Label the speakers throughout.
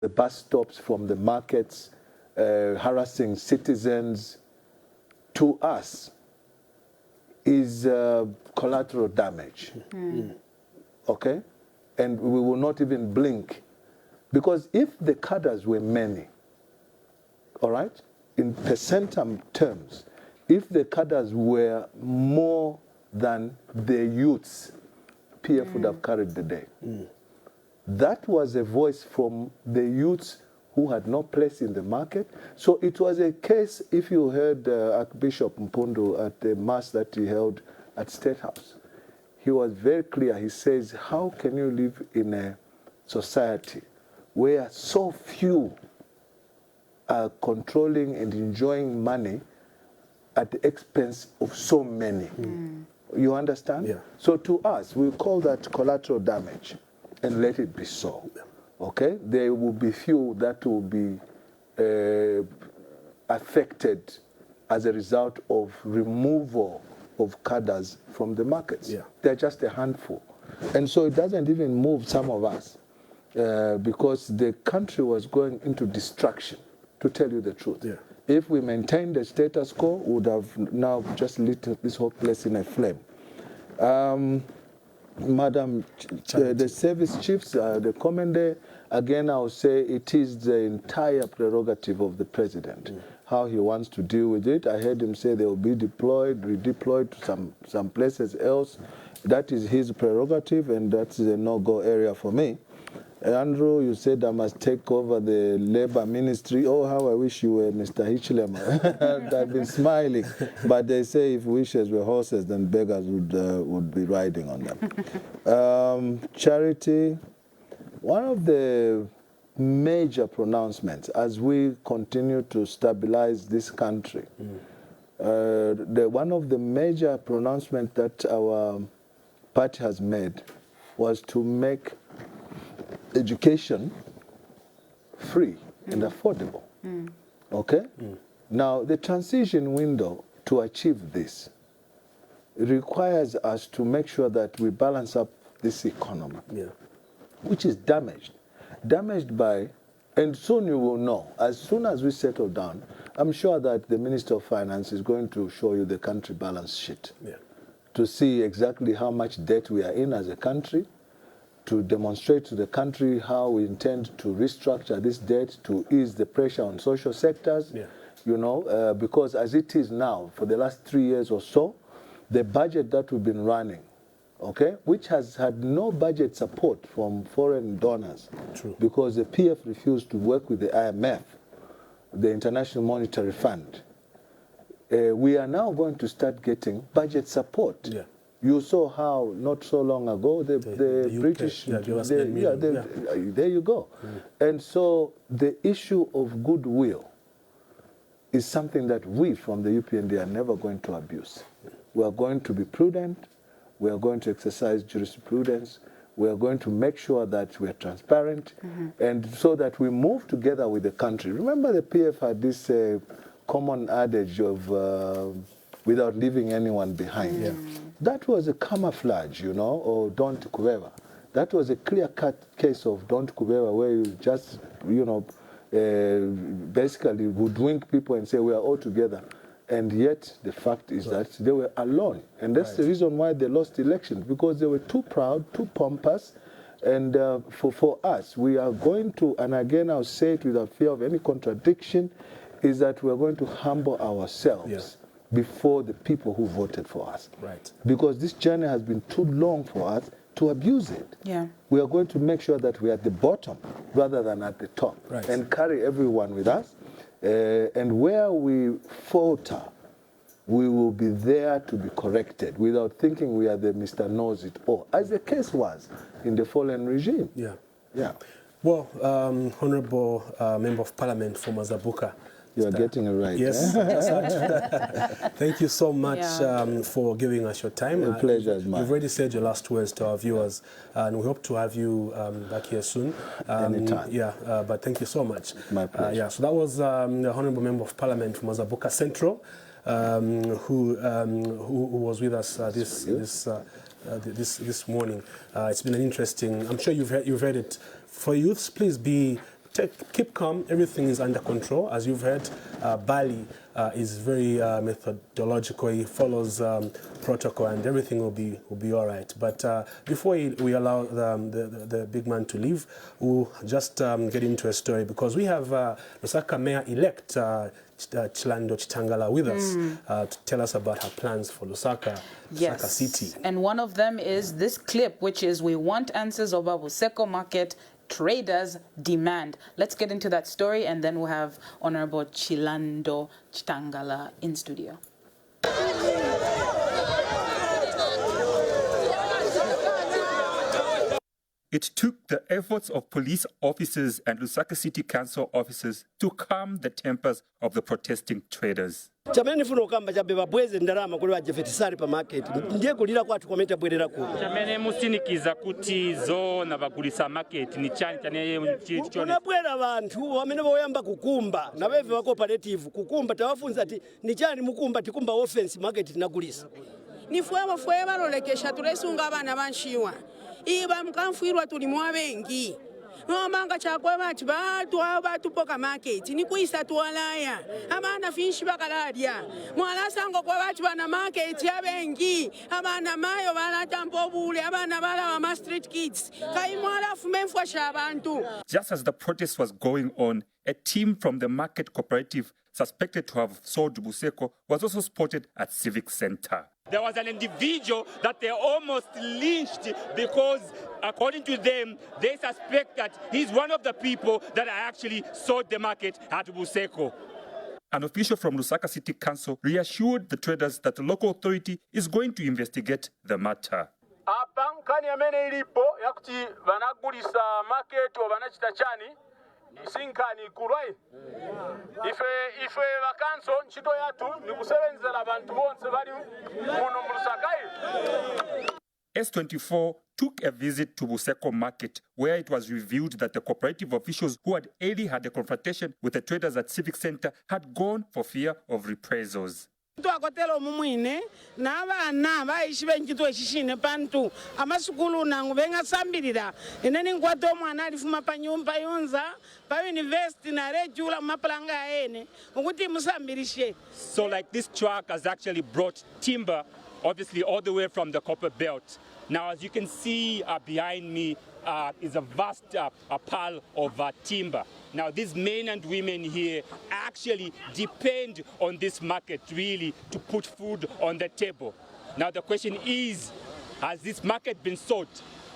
Speaker 1: the bus stops, from the markets, harassing citizens, to us is collateral damage. Okay? And we will not even blink. Because if the cadres were many, all right, in percentage terms, if the cadres were more than the youths, PF would have carried the day. That was a voice from the youths who had no place in the market. So it was a case, if you heard Archbishop Mpundu at the mass that he held at State House, he was very clear. He says, how can you live in a society where so few are controlling and enjoying money at the expense of so many? You understand?
Speaker 2: Yeah.
Speaker 1: So to us, we call that collateral damage, and let it be so. Okay? There will be few that will be affected as a result of removal of cadres from the markets.
Speaker 2: Yeah.
Speaker 1: They're just a handful. And so it doesn't even move some of us because the country was going into destruction, to tell you the truth.
Speaker 2: Yeah.
Speaker 1: If we maintained the status quo, we would have now just lit this whole place in a flame. Madam, the service chiefs, the commander, again, I will say it is the entire prerogative of the president, how he wants to deal with it. I heard him say they will be deployed, redeployed to some places else. That is his prerogative, and that's a no-go area for me. Andrew, you said I must take over the labor ministry. Oh, how I wish you were Mr. Hichilema. I've been smiling. But they say if wishes were horses, then beggars would be riding on them. Charity, one of the major pronouncements as we continue to stabilize this country, one of the major pronouncements that our party has made was to make education free and affordable. Okay? Now, the transition window to achieve this requires us to make sure that we balance up this economy, which is damaged. Damaged by, and soon you will know, as soon as we settle down, I'm sure that the Minister of Finance is going to show you the country balance sheet to see exactly how much debt we are in as a country, to demonstrate to the country how we intend to restructure this debt to ease the pressure on social sectors, you know, because as it is now, for the last 3 years or so, the budget that we've been running, okay, which has had no budget support from foreign donors, because the PF refused to work with the IMF, the International Monetary Fund. We are now going to start getting budget support. You saw how not so long ago the British, there you go. And so the issue of goodwill is something that we from the UPND are never going to abuse. We are going to be prudent. We are going to exercise jurisprudence. We are going to make sure that we are transparent, and so that we move together with the country. Remember, the PF had this common adage of without leaving anyone behind. That was a camouflage, you know, or don't kubeva. That was a clear-cut case of don't kubeva, where you just, you know, basically hoodwink people and say we are all together. And yet the fact is that they were alone. And that's the reason why they lost elections, because they were too proud, too pompous. And for us, we are going to, and again I'll say it without fear of any contradiction, is that we're going to humble ourselves before the people who voted for us. Because this journey has been too long for us to abuse it. We are going to make sure that we're at the bottom rather than at the top, and carry everyone with us. And where we falter, we will be there to be corrected without thinking we are the Mr. Knows It All, as the case was in the fallen regime.
Speaker 2: Well, Honorable Member of Parliament for Mazabuka,
Speaker 1: you are getting it right.
Speaker 2: Yes. Thank you so much for giving us your time.
Speaker 1: A pleasure is mine.
Speaker 2: You've already said your last words to our viewers, and we hope to have you back here soon.
Speaker 1: Anytime.
Speaker 2: But thank you so much.
Speaker 1: My pleasure.
Speaker 2: So that was the Honourable Member of Parliament from Mazabuka Central, who was with us this morning. It's been an interesting. I'm sure you've heard it. For youths, please be keep calm. Everything is under control. As you've heard, Bali is very methodological. He follows protocol, and everything will be all right. But before we allow the big man to leave, we'll just get into a story, because we have Lusaka Mayor-elect Chilando Chitangala with us to tell us about her plans for Lusaka City.
Speaker 3: And one of them is this clip, which is "We want answers over buseko market traders demand." Let's get into that story, and then we'll have Honorable Chilando Chitangala in studio.
Speaker 4: It took the efforts of police officers and Lusaka City Council officers to calm the tempers of the protesting traders.
Speaker 5: Chamene funo kamba chabeba bweze ndarama kuli wajefetisari pa market ndiye kulira kwatu komenta bwerera ku
Speaker 6: chamene musinikiza kuti zo na bagulisa market ni chani chane
Speaker 5: chichone bwera abantu wamene boyamba kukumba na beve wa cooperative kukumba tawafunza ati ni chani mukumba tikumba offense market tinagulisa
Speaker 7: nifuwe balolekesha tulesunga abana banshiwa iba mkamfuirwa tulimwa bengi nomanga chakwe bati batupoka market ni kuisa tuwalaya abana finshi bakaladya mwala sango kwa bati bana market ya bengi abana mayo balatampo bule abana bala wa street kids kai mwala fumefwa shabantu.
Speaker 4: Just as the protest was going on, a team from the market cooperative suspected to have sold buseko was also spotted at Civic Center.
Speaker 6: There was an individual that they almost lynched because, according to them, they suspect that he's one of the people that actually sold the market at buseko.
Speaker 4: An official from Lusaka City Council reassured the traders that the local authority is going to investigate the matter.
Speaker 8: Abankani amene ilipo yakuti vanagulisa market o vanachita chani isinkani kulwai ife vakanso ntchito yathu nikusebenzera abantu bonse bali muno mu Lusaka.
Speaker 4: S24 took a visit to Buseko Market, where it was revealed that the cooperative officials who had early had a confrontation with the traders at Civic Center had gone for fear of reprisals.
Speaker 7: Twakotelo mumwine na abana bayishi benjito eshishine pantu amasukulu nangu benga sambirira eneni ngwato mwana alifuma panyumba yonza pa university na rejula mapalanga ene ukuthi musambirishe.
Speaker 6: So like this truck has actually brought timber, obviously all the way from the copper belt. Now as you can see behind me is a vast pile of timber. Now these men and women here actually depend on this market really to put food on the table. Now the question is, has this market been sold?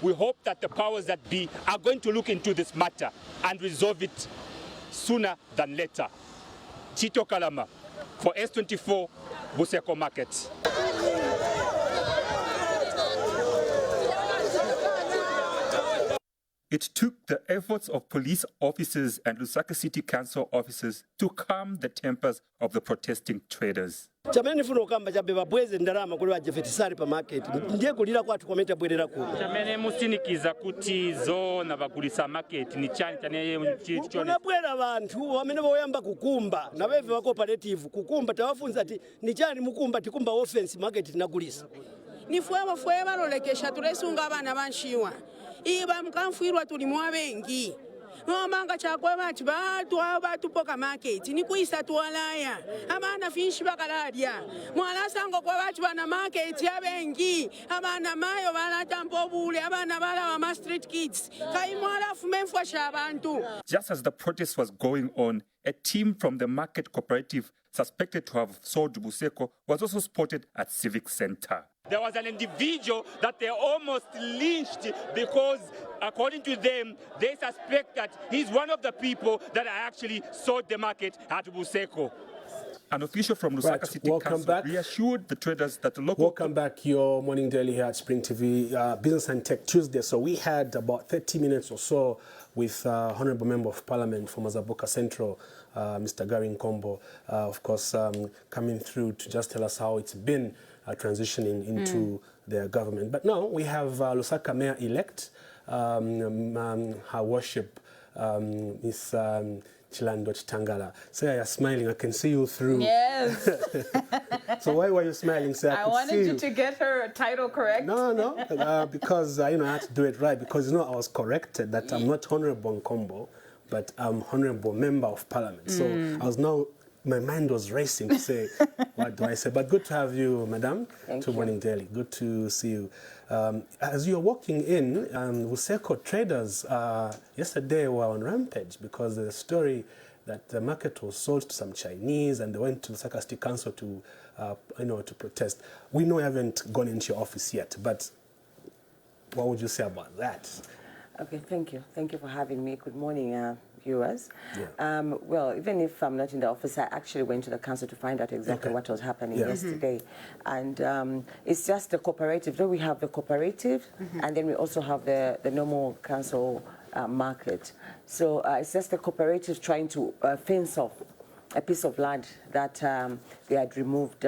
Speaker 6: We hope that the powers that be are going to look into this matter and resolve it sooner than later. Chito Kalama for S24 Buseko Market.
Speaker 4: It took the efforts of police officers and Lusaka City Council officers to calm the tempers of the protesting traders.
Speaker 5: Chamene funo kamba chabeba bweze ndarama kuli wajefetisari pa market ndiye kulira kwatu komenta bwerera ku
Speaker 6: chamene musinikiza kuti zo na bagulisa market ni chani chane chichone
Speaker 5: bwera abantu wamene boyamba kukumba na beve wa cooperative kukumba tawafunza ati ni chani mukumba tikumba offense market tinagulisa
Speaker 7: nifuwe balolekesha tulesunga abana banshiwa iba mkamfuirwa tulimwa bengi nomanga chakwe bati batupoka market ni kuisa tuwalaya abana finshi bakaladya mwala sango kwa bati bana market ya bengi abana mayo balatampo bule abana bala wa street kids kai mwala fumefwa shabantu.
Speaker 4: Just as the protest was going on, a team from the market cooperative suspected to have sold buseko was also spotted at Civic Center.
Speaker 6: There was an individual that they almost lynched because, according to them, they suspect that he's one of the people that actually sold the market at buseko.
Speaker 4: An official from Lusaka City Council reassured the traders that the local...
Speaker 2: Welcome back, your morning daily here at Spring TV, Business and Tech Tuesday. So we had about 30 minutes or so with Honorable Member of Parliament from Mazaboka Central, Mr. Gary Nkombo, of course, coming through to just tell us how it's been transitioning into their government. But now we have Lusaka Mayor-elect, Her Worship, Miss Chilando Chitangala. Say, you're smiling. I can see you through.
Speaker 3: Yes.
Speaker 2: So why were you smiling? Say,
Speaker 3: I wanted you to get her title correct.
Speaker 2: No, because I had to do it right. Because I was corrected that I'm not Honorable Nkombo, but I'm Honorable Member of Parliament. So I was now, my mind was racing to say, what do I say? But good to have you, Madam, to Morning Daily. Good to see you. As you're walking in, buseko traders yesterday were on rampage because the story that the market was sold to some Chinese and they went to the Lusaka City Council to, to protest. We know you haven't gone into your office yet, but what would you say about that?
Speaker 9: Okay, thank you. Thank you for having me. Good morning, viewers.
Speaker 2: Yeah.
Speaker 9: Well, even if I'm not in the office, I actually went to the council to find out exactly what was happening yesterday. And it's just the cooperative. Though we have the cooperative, and then we also have the normal council market. So it's just the cooperative trying to fence off a piece of land that they had removed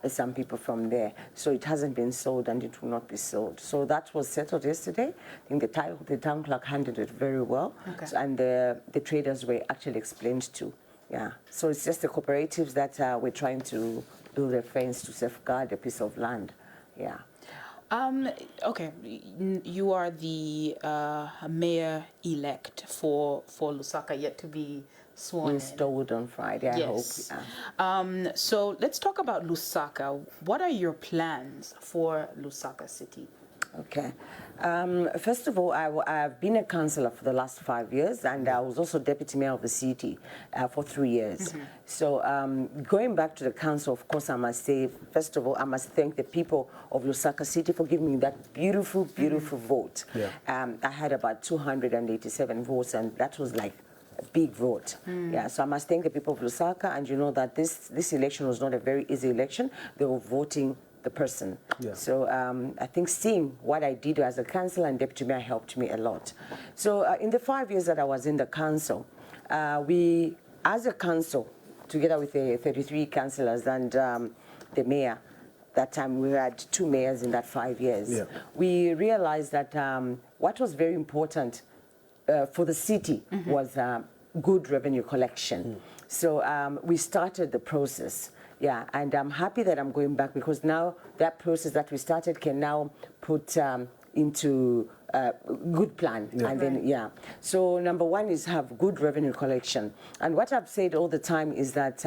Speaker 9: some people from there. So it hasn't been sold and it will not be sold. So that was settled yesterday. I think the town clerk handled it very well.
Speaker 3: Okay.
Speaker 9: So, and the traders were actually explained to. Yeah. So it's just the cooperatives that we're trying to build a fence to safeguard a piece of land. Yeah.
Speaker 3: Okay, you are the mayor-elect for Lusaka, yet to be sworn
Speaker 9: installed on Friday, I hope. Yeah.
Speaker 3: So let's talk about Lusaka. What are your plans for Lusaka City?
Speaker 9: Okay. First of all, I've been a councillor for the last 5 years, and I was also deputy mayor of the city for 3 years. So going back to the council, of course, I must say, first of all, I must thank the people of Lusaka City for giving me that beautiful, beautiful vote.
Speaker 2: Yeah.
Speaker 9: I had about 287 votes, and that was like a big vote. Yeah, so I must thank the people of Lusaka, and you know that this election was not a very easy election. They were voting the person.
Speaker 2: Yeah.
Speaker 9: So I think seeing what I did as a councillor and deputy mayor helped me a lot. So in the 5 years that I was in the council, we, as a council, together with the 33 councillors and the mayor, that time we had 2 mayors in that 5 years.
Speaker 2: Yeah.
Speaker 9: We realized that what was very important for the city was good revenue collection. So we started the process. Yeah, and I'm happy that I'm going back because now that process that we started can now put into a good plan.
Speaker 2: Yeah.
Speaker 9: And then, yeah. So number one is have good revenue collection. And what I've said all the time is that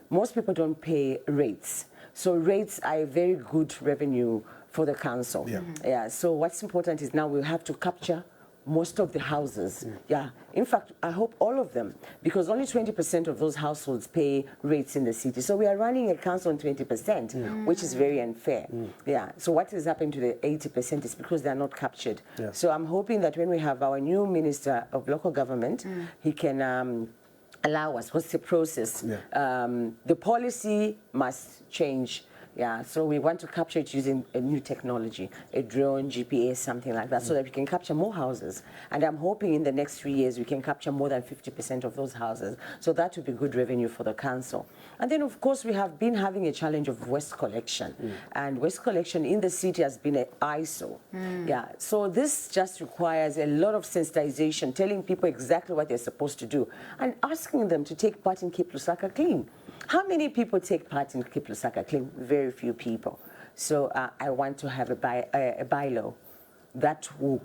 Speaker 9: most people don't pay rates. So rates are a very good revenue for the council.
Speaker 2: Yeah.
Speaker 9: Yeah. So what's important is now we'll have to capture most of the houses. Yeah. In fact, I hope all of them, because only 20% of those households pay rates in the city. So we are running a council on 20%, which is very unfair. Yeah. So what has happened to the 80% is because they are not captured.
Speaker 2: Yeah.
Speaker 9: So I'm hoping that when we have our new Minister of Local Government, he can allow us. What's the process?
Speaker 2: Yeah.
Speaker 9: The policy must change. Yeah, so we want to capture it using a new technology, a drone, GPS, something like that, so that we can capture more houses. And I'm hoping in the next 3 years we can capture more than 50% of those houses. So that would be good revenue for the council. And then, of course, we have been having a challenge of waste collection. And waste collection in the city has been an eyesore. Yeah, so this just requires a lot of sensitization, telling people exactly what they're supposed to do, and asking them to take part in Keep Lusaka Clean. How many people take part in Keep Lusaka Clean? Very few people. So I want to have a bylaw that will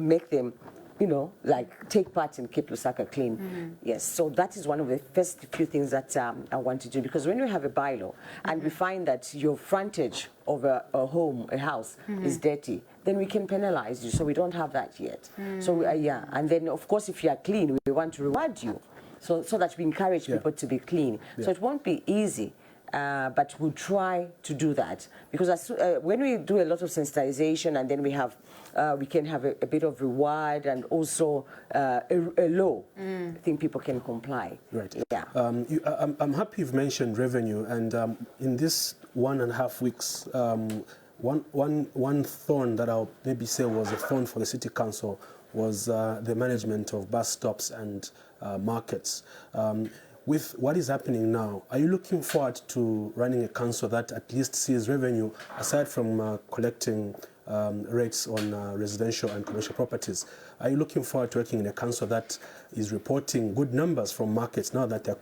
Speaker 9: make them, you know, like take part in Keep Lusaka Clean. Yes, so that is one of the first few things that I want to do, because when we have a bylaw and we find that your frontage of a home, a house, is dirty, then we can penalize you. So we don't have that yet. So yeah, and then of course if you are clean, we want to reward you. So that we encourage people to be clean. So it won't be easy, but we'll try to do that. Because when we do a lot of sensitization and then we can have a bit of reward and also a law, I think people can comply.
Speaker 2: Right.
Speaker 9: Yeah.
Speaker 2: I'm happy you've mentioned revenue, and in this 1.5 weeks, one thorn that I'll maybe say was a thorn for the city council was the management of bus stops and markets. With what is happening now, are you looking forward to running a council that at least sees revenue, aside from collecting rates on residential and commercial properties? Are you looking forward to working in a council that is reporting good numbers from markets now that they're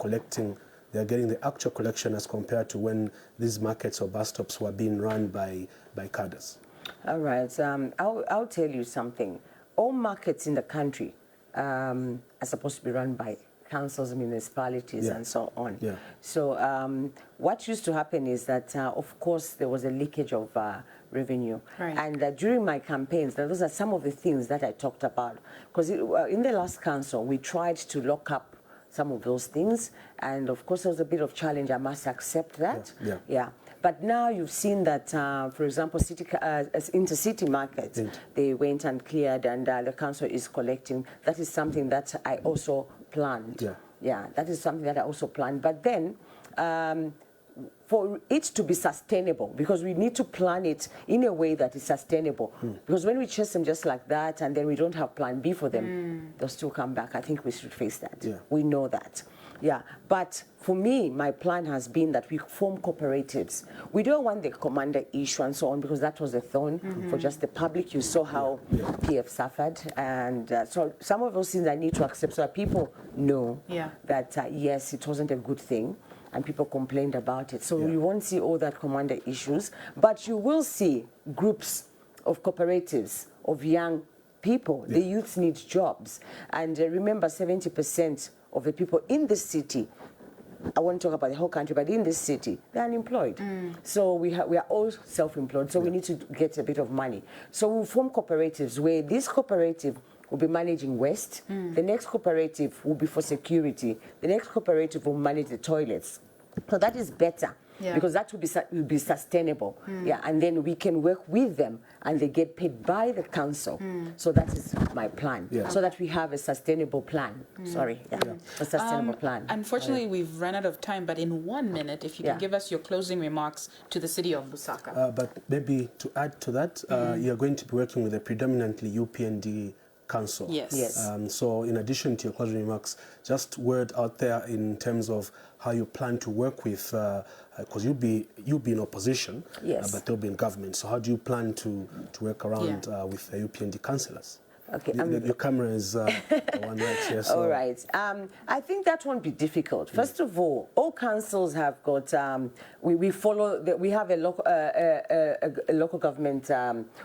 Speaker 2: getting the actual collection as compared to when these markets or bus stops were being run by cadres? All
Speaker 9: right. I'll tell you something. All markets in the country are supposed to be run by councils, municipalities, and so on.
Speaker 2: Yeah.
Speaker 9: So what used to happen is that, of course, there was a leakage of revenue.
Speaker 3: Right.
Speaker 9: And during my campaigns, those are some of the things that I talked about. Because in the last council, we tried to lock up some of those things. And of course, there was a bit of challenge. I must accept that. Yeah. But now you've seen that, for example, intercity markets, they went and cleared, and the council is collecting. That is something that I also planned. Yeah, that is something that I also planned. But then, for it to be sustainable, because we need to plan it in a way that is sustainable. Because when we chase them just like that and then we don't have plan B for them, they'll still come back. I think we should face that. We know that. Yeah, but for me, my plan has been that we form cooperatives. We don't want the commander issue and so on, because that was a thorn for just the public. You saw how PF suffered. And so some of those things I need to accept so that people know that, yes, it wasn't a good thing. And people complained about it. So you won't see all that commander issues, but you will see groups of cooperatives of young people. The youth need jobs. And remember, 70% of the people in this city, I won't talk about the whole country, but in this city, they're unemployed. So we are all self-employed, so we need to get a bit of money. So we'll form cooperatives where this cooperative will be managing waste. The next cooperative will be for security. The next cooperative will manage the toilets. So that is better. Because that will be sustainable. And then we can work with them and they get paid by the council. So that is my plan. So that we have a sustainable plan. A sustainable plan.
Speaker 3: Unfortunately, we've run out of time, but in 1 minute, if you can give us your closing remarks to the city of Lusaka.
Speaker 2: But maybe to add to that, you're going to be working with a predominantly UPND council. So in addition to your closing remarks, just word out there in terms of how you plan to work with, because you'll be in opposition, but they'll be in government. So how do you plan to work around with the UPND councillors?
Speaker 9: Okay,
Speaker 2: your camera is the one right here. So.
Speaker 9: All right. I think that won't be difficult. First of all councils have got, we follow, we have a local government,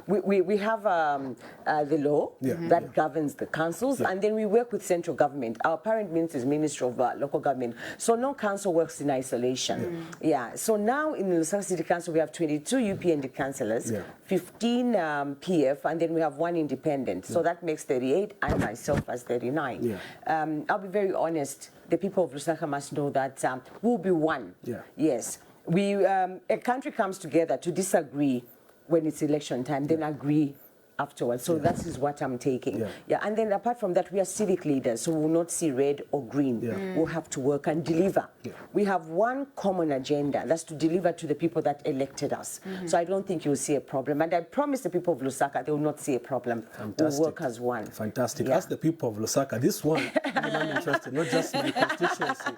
Speaker 9: we have the law that governs the councils, and then we work with central government. Our parent minister is Minister of Local Government. So no council works in isolation. So now in the Lusaka City Council, we have 22 UPND councillors, 15 PF, and then we have 1 independent. So that makes 38, and myself as 39. I'll be very honest. The people of Lusaka must know that we'll be one. Yes. A country comes together to disagree when it's election time, then agree afterwards. So that is what I'm taking. And then apart from that, we are civic leaders, so we will not see red or green. We'll have to work and deliver. We have one common agenda, that's to deliver to the people that elected us. So I don't think you'll see a problem. And I promise the people of Lusaka, they will not see a problem. We'll work as one.
Speaker 2: Fantastic. Ask the people of Lusaka, this one, I'm interested, not just my constituency.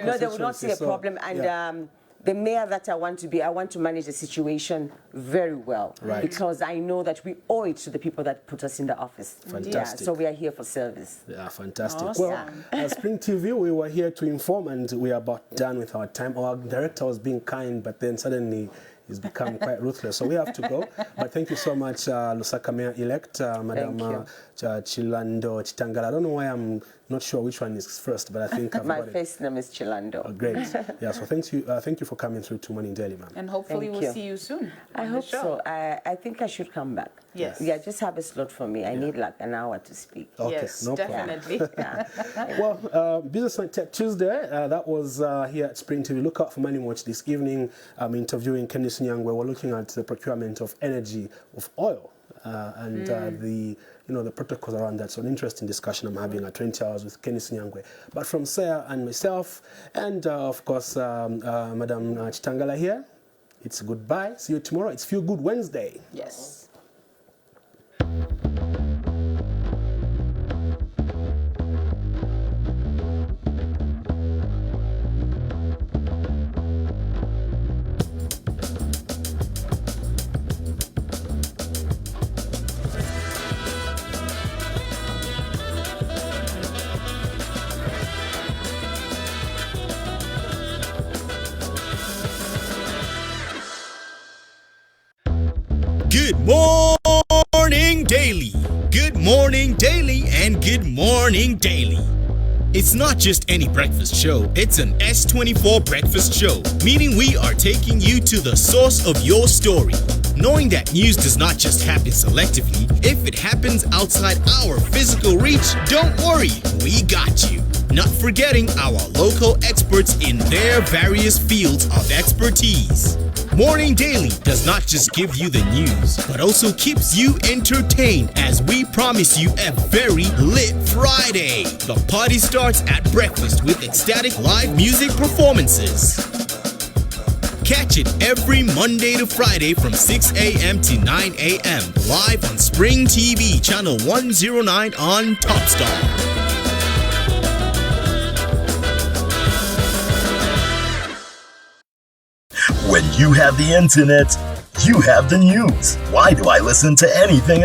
Speaker 9: No, they will not see a problem. And the mayor that I want to manage the situation very well. Because I know that we owe it to the people that put us in the office.
Speaker 2: Fantastic.
Speaker 9: So we are here for service.
Speaker 2: Fantastic.
Speaker 3: Awesome.
Speaker 2: Well, as Spring TV, we were here to inform, and we are about done with our time. Our director was being kind, but then suddenly he's become quite ruthless. So we have to go. But thank you so much, Lusaka Mayor-elect, Madam Chilando Chitangala. I don't know why I'm not sure which one is first, but I think I've
Speaker 9: My
Speaker 2: got
Speaker 9: first name is Chilando.
Speaker 2: Oh, great. So thank you for coming through to Morning Daily, ma'am.
Speaker 3: And hopefully we'll see you soon.
Speaker 9: I hope so. I think I should come back.
Speaker 3: Yes.
Speaker 9: Yeah, just have a slot for me. I need like an hour to speak.
Speaker 2: Okay,
Speaker 3: yes,
Speaker 2: no
Speaker 3: definitely.
Speaker 2: Well, Business and Tech Tuesday, that was here at Spring TV. Look out for Money Watch this evening. I'm interviewing Kennis Nyangwe. We're looking at the procurement of energy, of oil, and the protocols around that. So an interesting discussion I'm having at 20 hours with Kennis Nyangwe. But from Sarah and myself, and of course, Madam Chitangala here, it's goodbye. See you tomorrow. It's Feel Good Wednesday.
Speaker 3: Yes.
Speaker 10: Good morning, daily. Good morning, daily, and good morning. Morning Daily. It's not just any breakfast show, it's an S24 breakfast show, meaning we are taking you to the source of your story. Knowing that news does not just happen selectively, if it happens outside our physical reach, don't worry, we got you. Not forgetting our local experts in their various fields of expertise. Morning Daily does not just give you the news, but also keeps you entertained as we promise you a very lit Friday. The party starts at breakfast with ecstatic live music performances. Catch it every Monday to Friday from 6 a.m. to 9 a.m. live on Spring TV, channel 109 on Topstar.
Speaker 11: When you have the internet, you have the news. Why do I listen to anything